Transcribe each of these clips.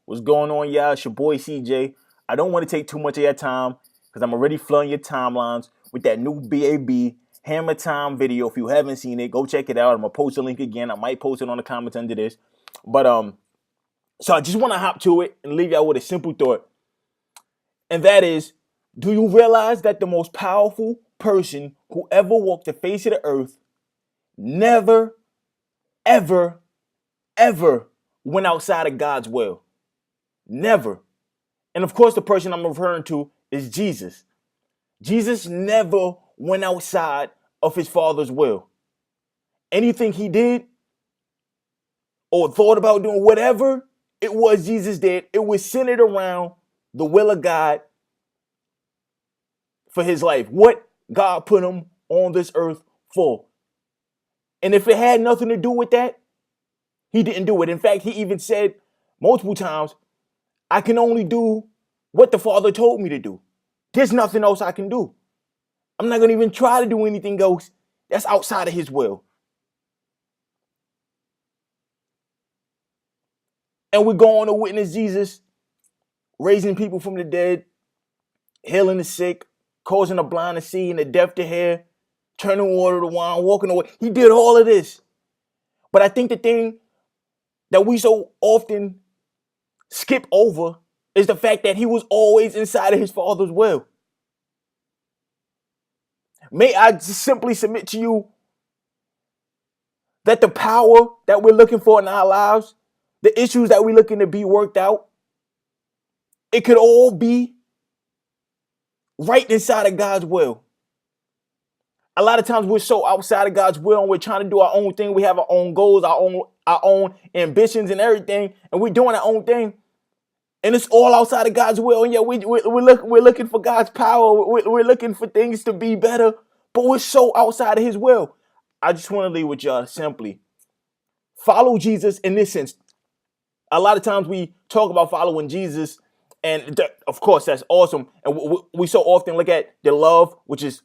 What's going on, y'all? It's your boy CJ. I don't want to take too much of your time because I'm already flooding your timelines with that new BAB Hammer Time video. If you haven't seen it, go check it out. I'm gonna post a link again. I might post it on the comments under this. But so I just want to hop to it and leave y'all with a simple thought. And that is, do you realize that the most powerful person who ever walked the face of the earth never, ever, ever went outside of God's will? Never. And of course, the person I'm referring to is Jesus. Jesus never went outside of his Father's will. Anything he did or thought about doing, whatever it was Jesus did, it was centered around the will of God for his life. What God put him on this earth for. And if it had nothing to do with that, he didn't do it. In fact, he even said multiple times, I can only do what the Father told me to do. There's nothing else I can do. I'm not going to even try to do anything else that's outside of his will. And we're going to witness Jesus raising people from the dead, healing the sick, causing the blind to see and the deaf to hear, turning water to wine, walking away. He did all of this. But I think the thing that we so often skip over is the fact that he was always inside of his Father's will. May I just simply submit to you that the power that we're looking for in our lives, the issues that we're looking to be worked out, it could all be right inside of God's will. A lot of times we're so outside of God's will and we're trying to do our own thing. We have our own goals, our own ambitions and everything, and we're doing our own thing. And it's all outside of God's will. And yeah, we're looking for God's power. We're looking for things to be better, but we're so outside of his will. I just want to leave with y'all simply. Follow Jesus in this sense. A lot of times we talk about following Jesus, and of course that's awesome. And we so often look at the love, which is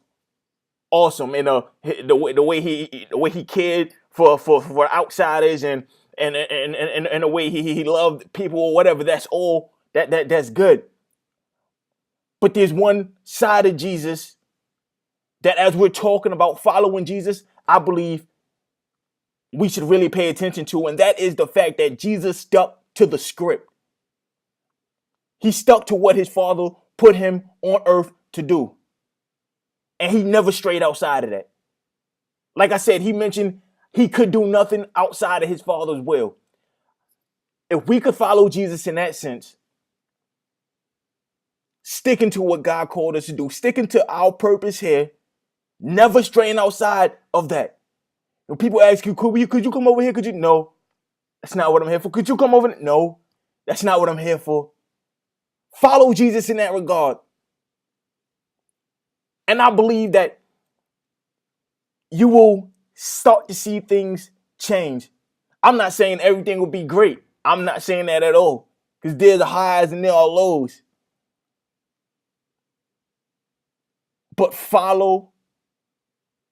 awesome, and the way he cared for outsiders and the way he loved people or whatever. That's all that's good. But there's one side of Jesus that, as we're talking about following Jesus, I believe we should really pay attention to, and that is the fact that Jesus stuck to the script. He stuck to what his Father put him on earth to do. And he never strayed outside of that. Like I said, he mentioned he could do nothing outside of his Father's will. If we could follow Jesus in that sense, sticking to what God called us to do, sticking to our purpose here, never straying outside of that. When people ask you, could you come over here? Could you? No, that's not what I'm here for. Could you come over? No, that's not what I'm here for. Follow Jesus in that regard. And I believe that you will start to see things change. I'm not saying everything will be great. I'm not saying that at all. Because there's highs and there are lows. But follow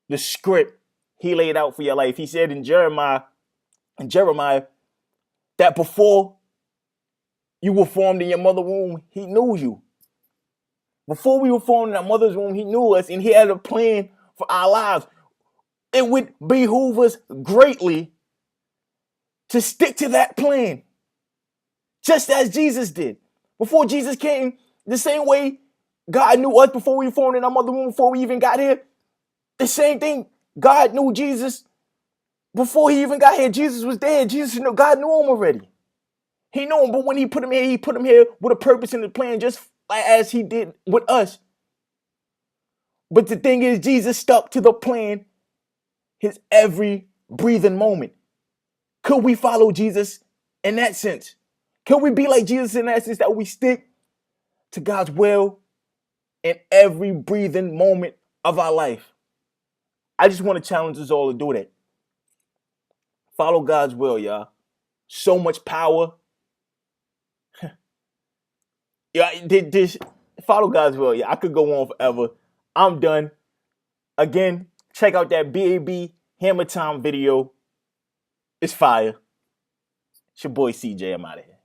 the script he laid out for your life. He said in Jeremiah that before you were formed in your mother's womb, he knew you. Before we were formed in our mother's womb, he knew us, and he had a plan for our lives. It would behoove us greatly to stick to that plan, just as Jesus did. Before Jesus came, the same way God knew us before we were formed in our mother's womb, before we even got here, the same thing, God knew Jesus before he even got here. Jesus was there. God knew him already. He knew him, but when he put him here with a purpose and a plan, just as he did with us. But the thing is, Jesus stuck to the plan his every breathing moment. Could we follow Jesus in that sense? Could we be like Jesus in that sense, that we stick to God's will in every breathing moment of our life? I just want to challenge us all to do that. Follow God's will, y'all. So much power. Yeah, follow God's will. Yeah, I could go on forever. I'm done. Again, check out that BAB Hammer Time video. It's fire. It's your boy CJ. I'm out of here.